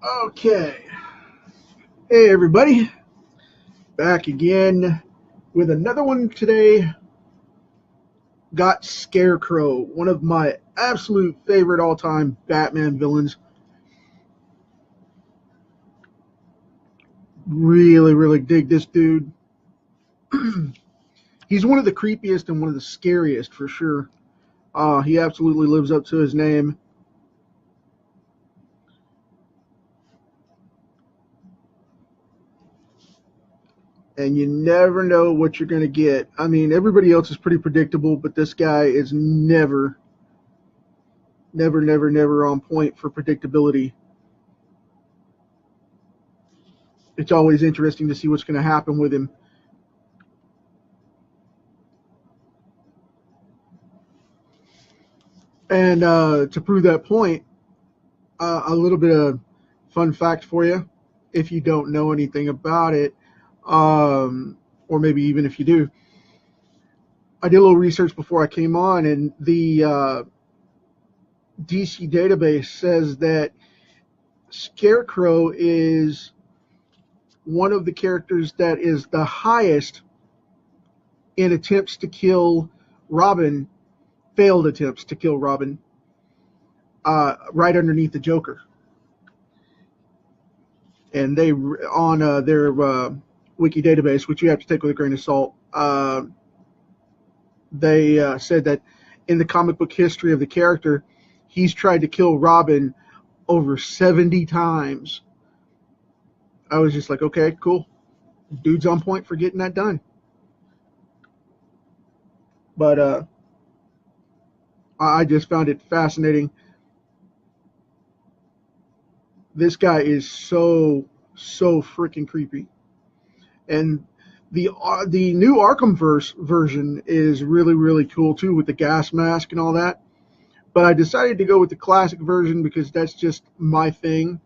Okay. Hey, everybody. Back again with another one today. Got Scarecrow, one of my absolute favorite all time Batman villains. Really, really dig this dude. He's one of the creepiest and one of the scariest for sure. He absolutely lives up to his name. And you never know what you're going to get. I mean, everybody else is pretty predictable, but this guy is never on point for predictability. It's always interesting to see what's going to happen with him. And to prove that point, a little bit of fun fact for you, if you don't know anything about it, or maybe even if you do. I did a little research before I came on, and the DC database says that Scarecrow is one of the characters that is the highest in attempts to kill Robin, failed attempts to kill Robin, right underneath the Joker. And they on their wiki database, which you have to take with a grain of salt, they said that in the comic book history of the character, he's tried to kill Robin over 70 times. I was just like, okay, cool. Dude's on point for getting that done. But I just found it fascinating. This guy is so freaking creepy. And the new Arkhamverse version is really cool too, with the gas mask and all that. But I decided to go with the classic version because that's just my thing.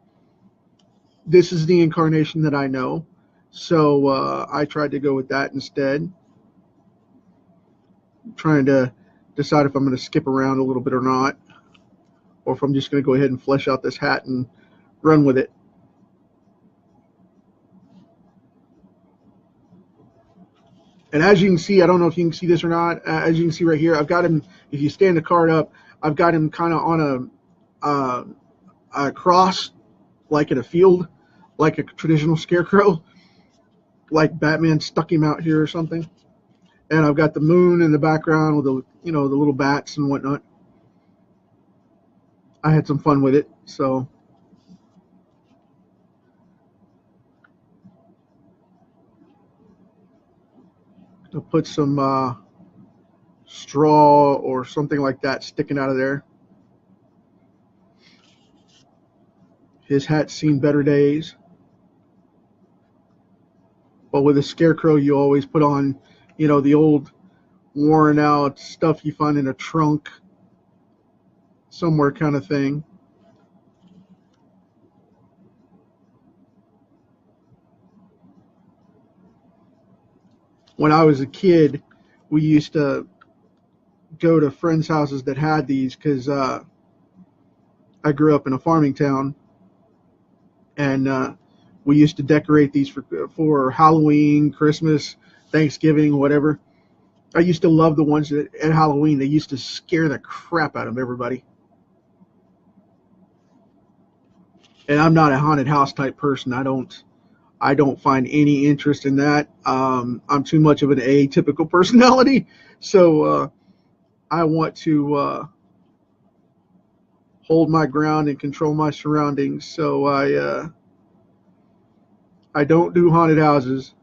This is the incarnation that I know, so I tried to go with that instead. I'm trying to decide if I'm going to skip around a little bit or not, or if I'm just going to go ahead and flesh out this hat and run with it. And as you can see, I don't know if you can see this or not. As you can see right here, I've got him. If you stand the card up, I've got him kind of on a cross, like in a field, like a traditional scarecrow, like Batman stuck him out here or something. And I've got the moon in the background with the the little bats and whatnot. I had some fun with it, so I'll put some straw or something like that sticking out of there. His hat's seen better days. But with a scarecrow, you always put on, the old worn out stuff you find in a trunk somewhere kind of thing. When I was a kid, we used to go to friends' houses that had these because I grew up in a farming town, and we used to decorate these for Halloween, Christmas, Thanksgiving, whatever. I used to love the ones that at Halloween they used to scare the crap out of everybody. And I'm not a haunted house type person. I don't find any interest in that. I'm too much of an atypical personality, so I want to hold my ground and control my surroundings. So I don't do haunted houses,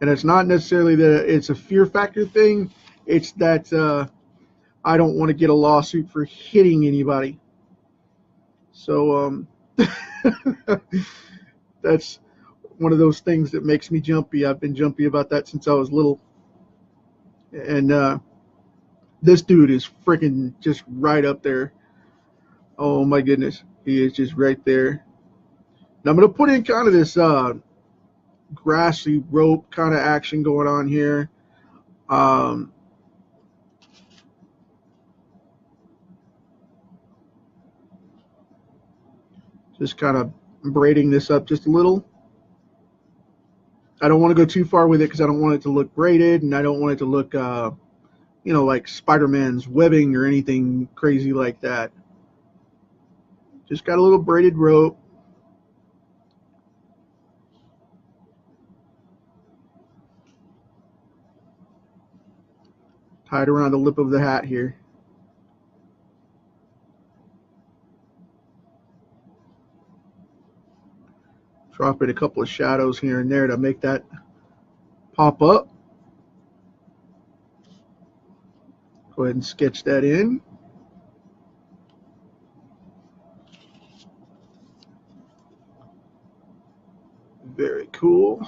and it's not necessarily that it's a fear factor thing. It's that I don't want to get a lawsuit for hitting anybody. So that's one of those things that makes me jumpy. I've been jumpy about that since I was little. And this dude is freaking just right up there. Oh my goodness. He is just right there. Now I'm going to put in kind of this grassy rope kind of action going on here. Um, Just kind of braiding this up just a little. I don't want to go too far with it because I don't want it to look braided, and I don't want it to look, like Spider-Man's webbing or anything crazy like that. Just got a little braided rope. Tied around the lip of the hat here. Drop in a couple of shadows here and there to make that pop up. Go ahead and sketch that in. Very cool.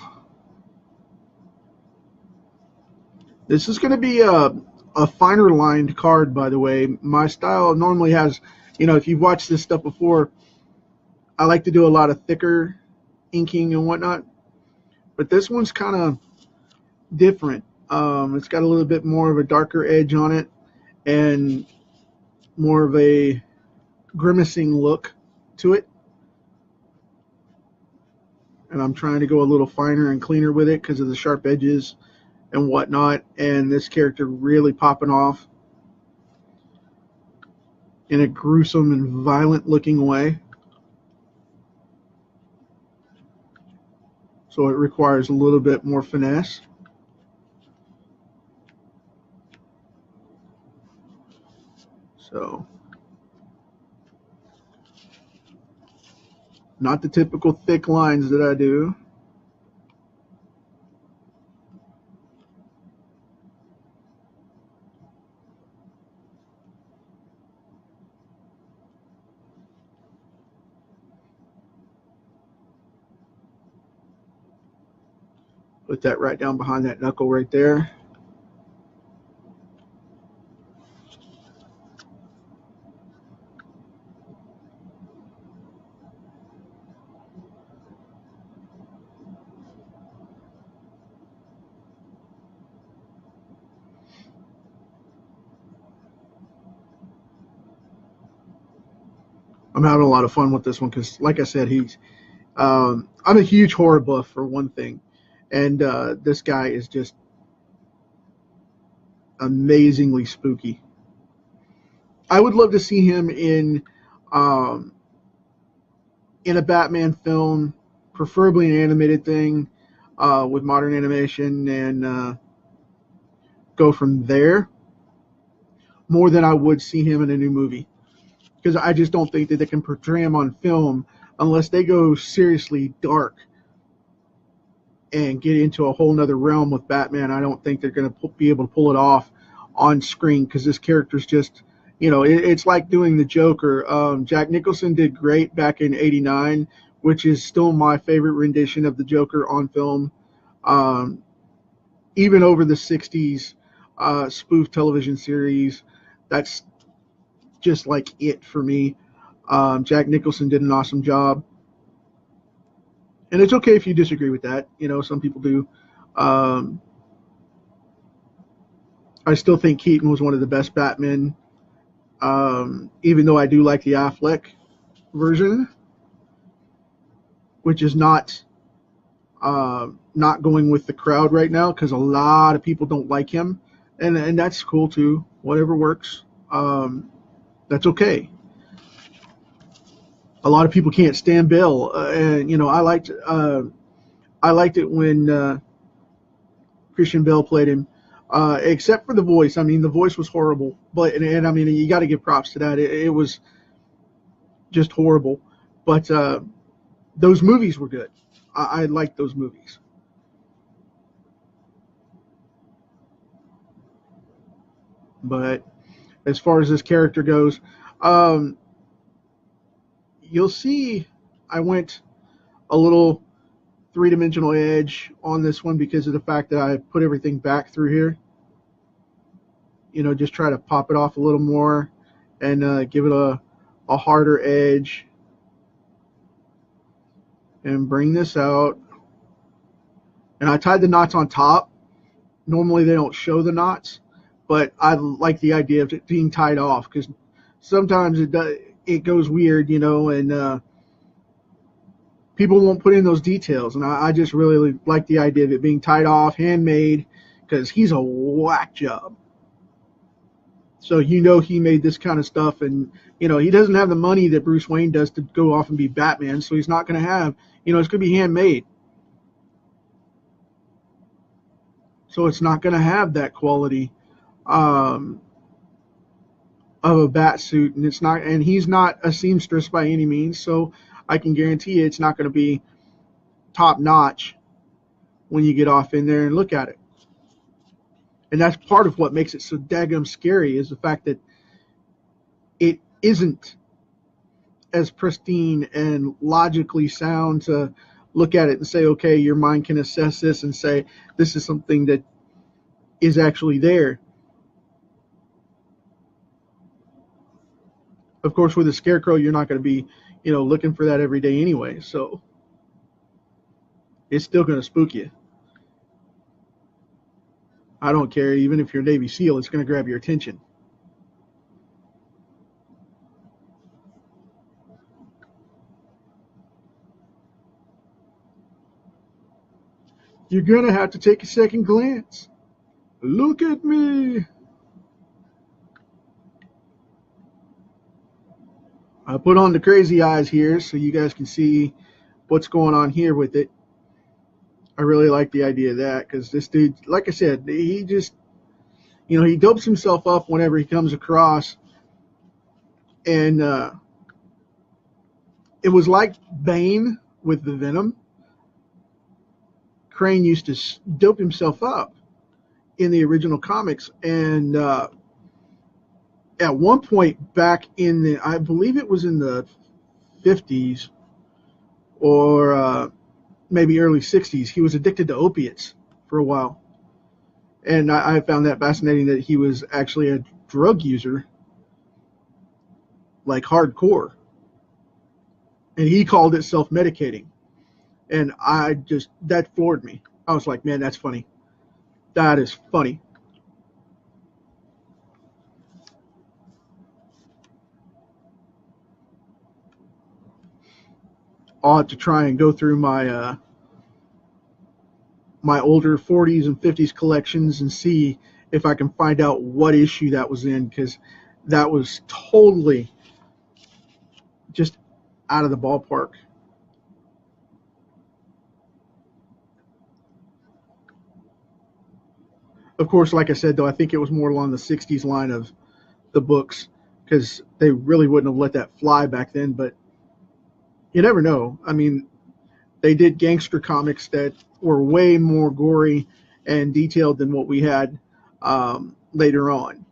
This is going to be a finer lined card, by the way. My style normally has, if you've watched this stuff before, I like to do a lot of thicker inking and whatnot. But this one's kind of different. It's got a little bit more of a darker edge on it and more of a grimacing look to it. And I'm trying to go a little finer and cleaner with it because of the sharp edges and whatnot, and this character really popping off in a gruesome and violent looking way. So it requires a little bit more finesse. So not the typical thick lines that I do. Put that right down behind that knuckle right there. I'm having a lot of fun with this one because, like I said, I'm a huge horror buff for one thing, and this guy is just amazingly spooky. I would love to see him in a Batman film, preferably an animated thing with modern animation, and go from there more than I would see him in a new movie. Because I just don't think that they can portray him on film unless they go seriously dark and get into a whole nother realm with Batman. I don't think they're going to be able to pull it off on screen because this character's just, it's like doing the Joker. Jack Nicholson did great back in '89, which is still my favorite rendition of the Joker on film. Even over the '60s spoof television series, that's just like it for me. Jack Nicholson did an awesome job. And it's okay if you disagree with that. Some people do. I still think Keaton was one of the best Batmen, even though I do like the Affleck version, which is not going with the crowd right now because a lot of people don't like him. And that's cool too. Whatever works. That's okay. A lot of people can't stand Bill, and I liked it when Christian Bale played him, except for the voice. I mean, the voice was horrible, but and I mean, you got to give props to that. It was just horrible, but those movies were good. I liked those movies. But as far as this character goes, you'll see I went a little three-dimensional edge on this one because of the fact that I put everything back through here. Just try to pop it off a little more and give it a harder edge. And bring this out. And I tied the knots on top. Normally they don't show the knots, but I like the idea of it being tied off because sometimes it goes weird, and People won't put in those details, and I just really like the idea of it being tied off, handmade, because he's a whack job. So he made this kind of stuff, and he doesn't have the money that Bruce Wayne does to go off and be Batman, so he's not going to have, it's going to be handmade. So it's not going to have that quality um, of a bat suit, and he's not a seamstress by any means, so I can guarantee you it's not going to be top notch when you get off in there and look at it. And that's part of what makes it so daggum scary, is the fact that it isn't as pristine and logically sound to look at it and say, okay, your mind can assess this and say this is something that is actually there. Of course, with a Scarecrow, you're not going to be, looking for that every day anyway. So it's still going to spook you. I don't care. Even if you're a Navy SEAL, it's going to grab your attention. You're going to have to take a second glance. Look at me. I put on the crazy eyes here so you guys can see what's going on here with it. I really like the idea of that, because this dude, like I said, he just, he dopes himself up whenever he comes across. And it was like Bane with the Venom. Crane used to dope himself up in the original comics. And at one point back in I believe it was in the 50s or maybe early 60s, he was addicted to opiates for a while. And I found that fascinating, that he was actually a drug user, like hardcore. And he called it self-medicating. And that floored me. I was like, man, that's funny. That is funny. I'll have to try and go through my my older 40s and 50s collections and see if I can find out what issue that was in, because that was totally just out of the ballpark. Of course, like I said, though, I think it was more along the 60s line of the books, because they really wouldn't have let that fly back then. But you never know. I mean, they did gangster comics that were way more gory and detailed than what we had later on.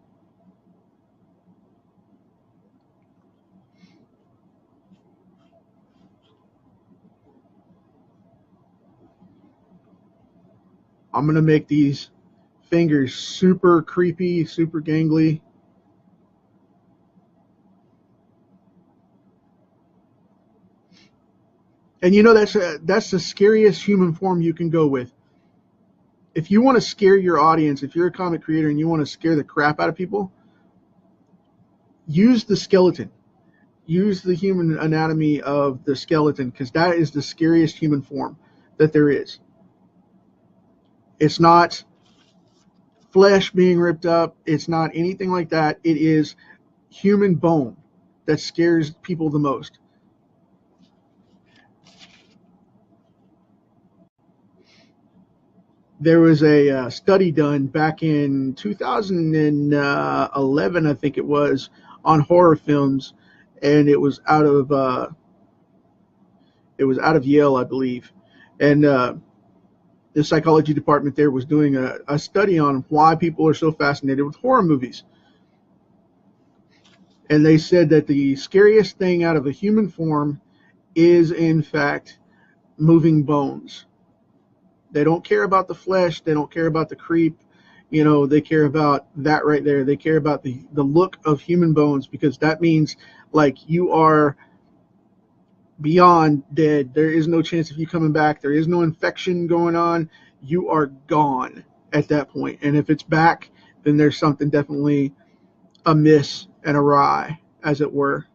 I'm going to make these fingers super creepy, super gangly. And that's the scariest human form you can go with. If you want to scare your audience, if you're a comic creator and you want to scare the crap out of people, use the skeleton. Use the human anatomy of the skeleton, because that is the scariest human form that there is. It's not flesh being ripped up. It's not anything like that. It is human bone that scares people the most. There was a study done back in 2011, I think it was, on horror films, and it was out of Yale, I believe, and the psychology department there was doing a study on why people are so fascinated with horror movies. And they said that the scariest thing out of a human form is, in fact, moving bones. They don't care about the flesh. They don't care about the creep. They care about that right there. They care about the look of human bones, because that means, like, you are beyond dead. There is no chance of you coming back. There is no infection going on. You are gone at that point. And if it's back, then there's something definitely amiss and awry, as it were.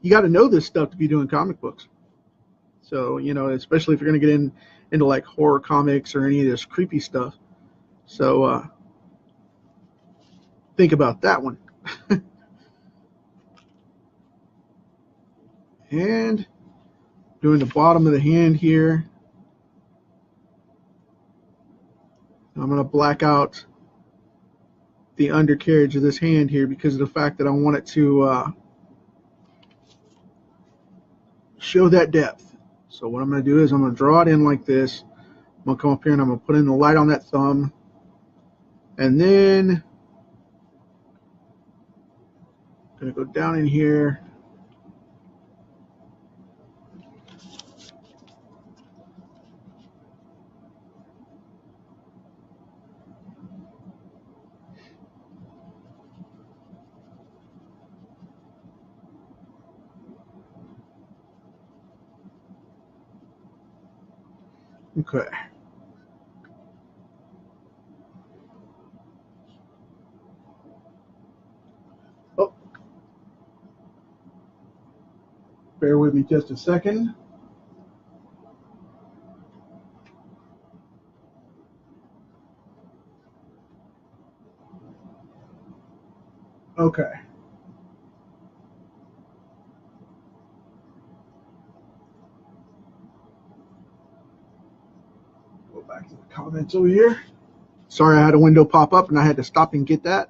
you got to know this stuff to be doing comic books. So, you know, especially if you're going to get into like horror comics or any of this creepy stuff. So, think about that one. And doing the bottom of the hand here. I'm going to black out the undercarriage of this hand here because of the fact that I want it to show that depth. So what I'm going to do is I'm going to draw it in like this. I'm going to come up here and I'm going to put in the light on that thumb. And then I'm going to go down in here. Okay. Oh, bear with me just a second. Okay. Go back to the comments over here. Sorry, I had a window pop up and I had to stop and get that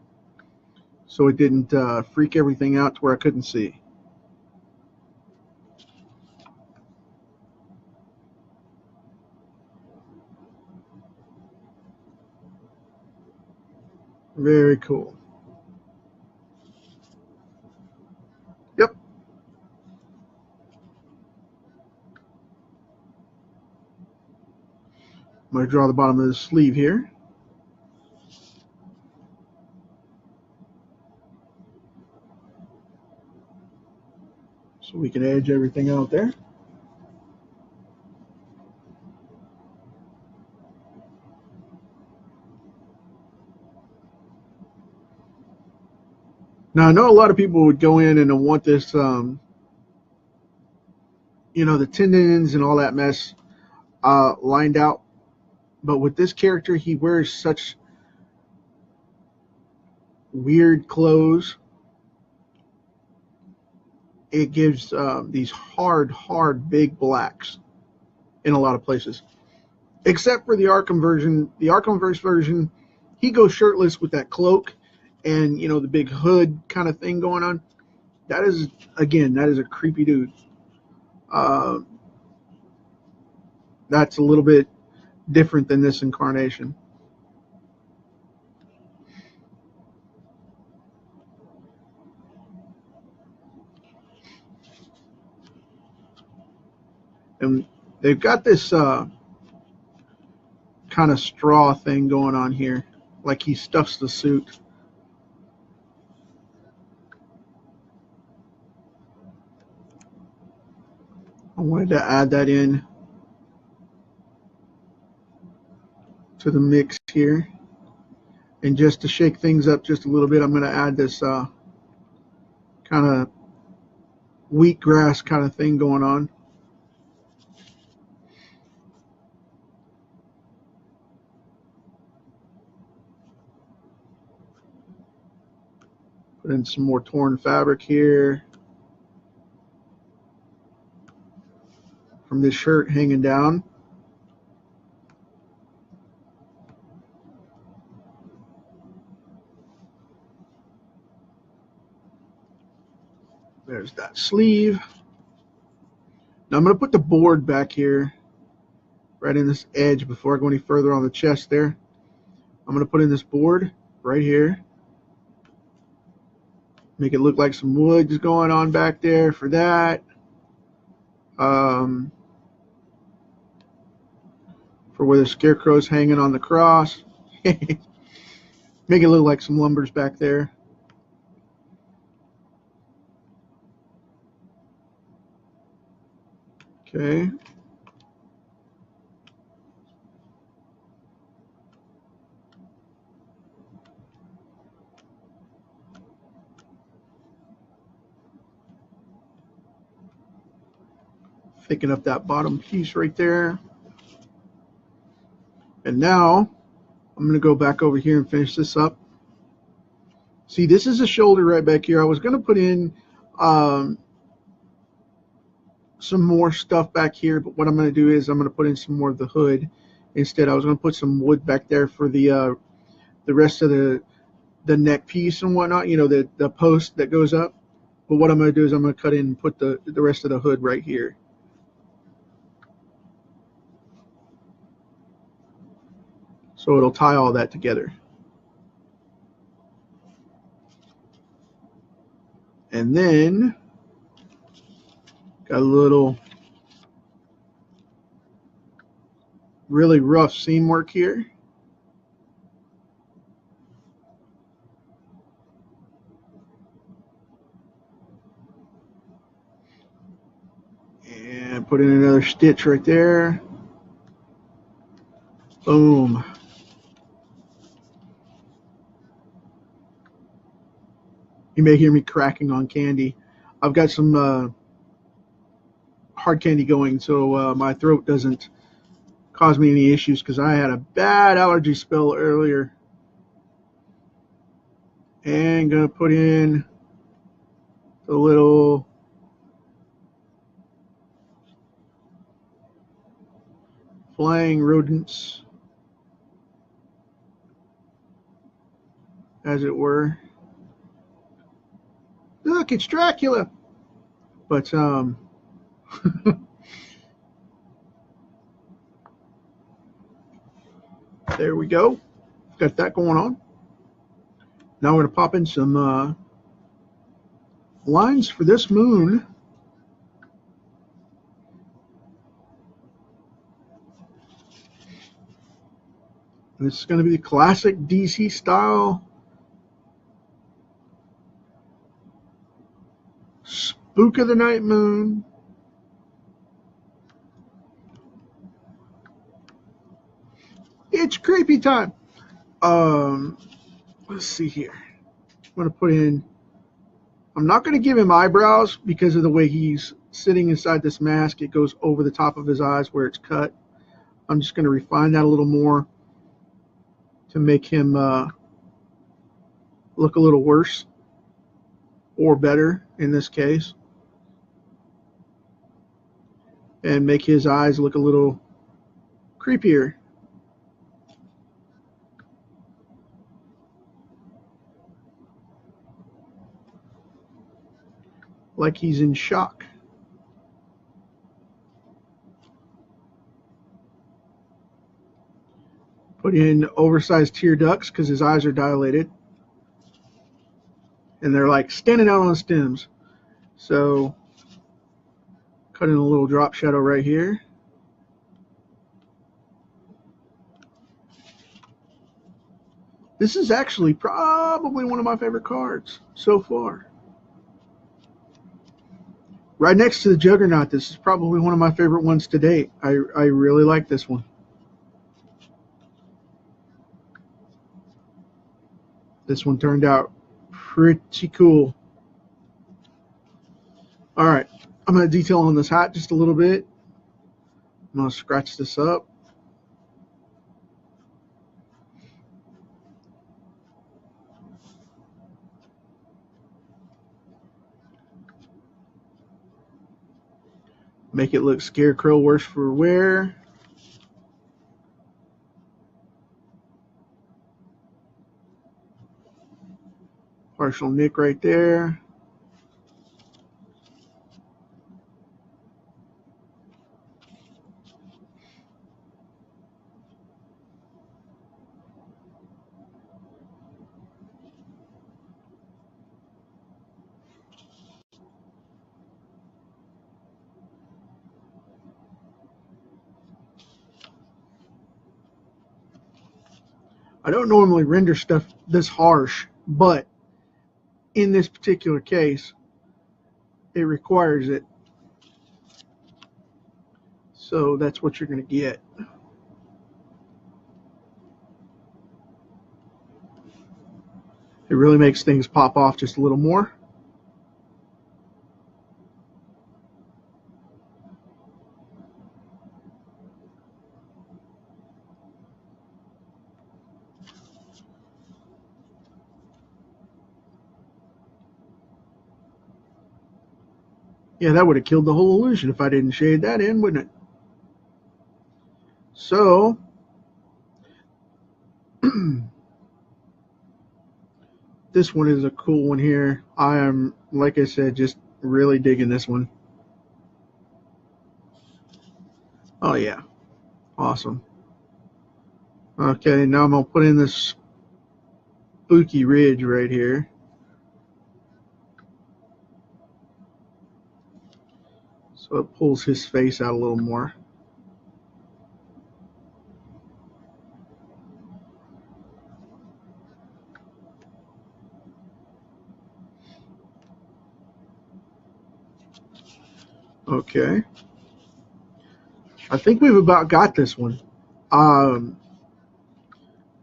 so it didn't freak everything out to where I couldn't see. Very cool. Yep. I'm going to draw the bottom of the sleeve here. So we can edge everything out there. Now, I know a lot of people would go in and want this, you know, the tendons and all that mess lined out. But with this character, he wears such weird clothes. It gives these hard, big blacks in a lot of places. Except for the Arkham version. The Arkhamverse version, he goes shirtless with that cloak and, you know, the big hood kind of thing going on. That is, again, that is a creepy dude. Uh, that's a little bit different than this incarnation. And they've got this kind of straw thing going on here, like he stuffs the suit. I wanted to add that in to the mix here. And just to shake things up just a little bit, I'm going to add this kind of wheatgrass kind of thing going on. Put in some more torn fabric here from this shirt hanging down. There's that sleeve. Now I'm going to put the board back here, right in this edge before I go any further on the chest there. I'm going to put in this board right here. Make it look like some wood's going on back there for that. For where the Scarecrow's hanging on the cross. Make it look like some lumber's back there. Okay. Thicken up that bottom piece right there. And now I'm going to go back over here and finish this up. See, this is a shoulder right back here. I was going to put in some more stuff back here, but what I'm going to do is I'm going to put in some more of the hood instead. I was going to put some wood back there for the rest of the neck piece and whatnot, you know, the post that goes up. But what I'm going to do is I'm going to cut in and put the rest of the hood right here. So it'll tie all that together. And then got a little really rough seam work here. And put in another stitch right there. Boom. You may hear me cracking on candy. I've got some hard candy going, so my throat doesn't cause me any issues, because I had a bad allergy spell earlier. And gonna put in the little flying rodents, as it were. Look, it's Dracula. But there we go. Got that going on. Now we're going to pop in some lines for this moon. And this is going to be the classic DC style Spook of the Night Moon. It's creepy time. Let's see here. I'm going to put in, I'm not going to give him eyebrows because of the way he's sitting inside this mask. It goes over the top of his eyes where it's cut. I'm just going to refine that a little more to make him look a little worse, or better in this case, and make his eyes look a little creepier. Like he's in shock. Put in oversized tear ducts because his eyes are dilated. And they're like standing out on stems. So cut in a little drop shadow right here. This is actually probably one of my favorite cards so far. Right next to the Juggernaut, this is probably one of my favorite ones to date. I really like this one. This one turned out pretty cool. All right, I'm going to detail on this hat just a little bit. I'm going to scratch this up. Make it look Scarecrow worse for wear. Partial nick right there. I don't normally render stuff this harsh, but in this particular case, it requires it. So that's what you're going to get. It really makes things pop off just a little more. Yeah, that would have killed the whole illusion if I didn't shade that in, wouldn't it? So, this one is a cool one here. I am, like I said, just really digging this one. Oh, yeah. Awesome. Okay, now I'm going to put in this spooky ridge right here. So it pulls his face out a little more. Okay. I think we've about got this one. I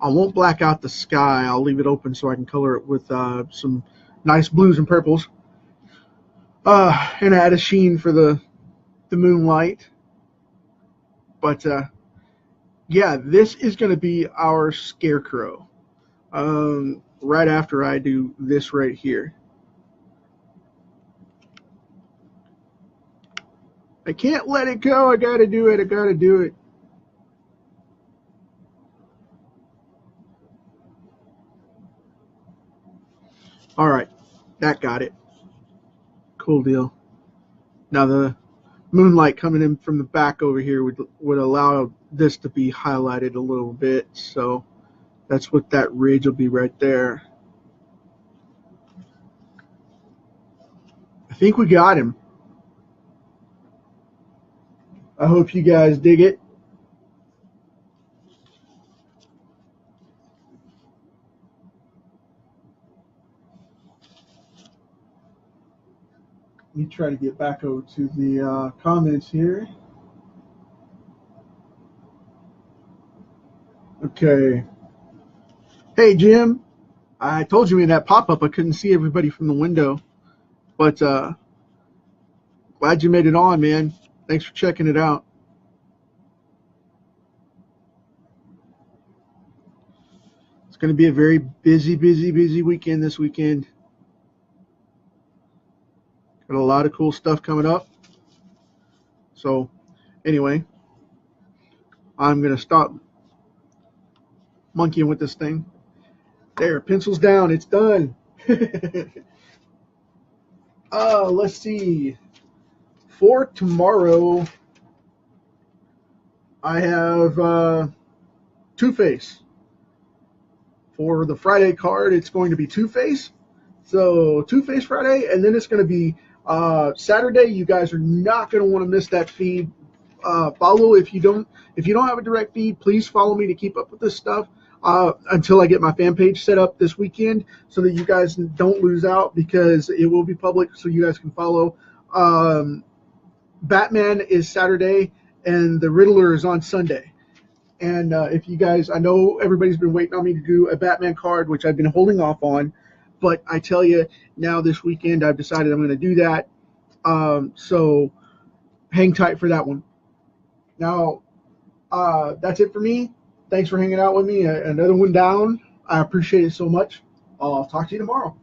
won't black out the sky. I'll leave it open so I can color it with some nice blues and purples. And add a sheen for the moonlight. But yeah, this is going to be our Scarecrow. Right after I do this right here. I can't let it go. I got to do it. I got to do it. All right. That got it. Cool deal. Now the moonlight coming in from the back over here would allow this to be highlighted a little bit. So that's what that ridge will be right there. I think we got him. I hope you guys dig it. Let me try to get back over to the comments here. Okay. Hey, Jim. I told you in that pop-up I couldn't see everybody from the window. But glad you made it on, man. Thanks for checking it out. It's going to be a very busy weekend this weekend. Got a lot of cool stuff coming up. So, anyway, I'm going to stop monkeying with this thing. There, pencils down. It's done. Let's see. For tomorrow, I have Two-Face. For the Friday card, it's going to be Two-Face. So Two-Face Friday, and then it's going to be Saturday. You guys are not going to want to miss that feed. Follow if you don't have a direct feed. Please follow me to keep up with this stuff until I get my fan page set up this weekend, so that you guys don't lose out, because it will be public, so you guys can follow. Batman is Saturday, and the Riddler is on Sunday. And if you guys, I know everybody's been waiting on me to do a Batman card, which I've been holding off on. But I tell you, now this weekend, I've decided I'm going to do that. So hang tight for that one. Now, that's it for me. Thanks for hanging out with me. Another one down. I appreciate it so much. I'll talk to you tomorrow.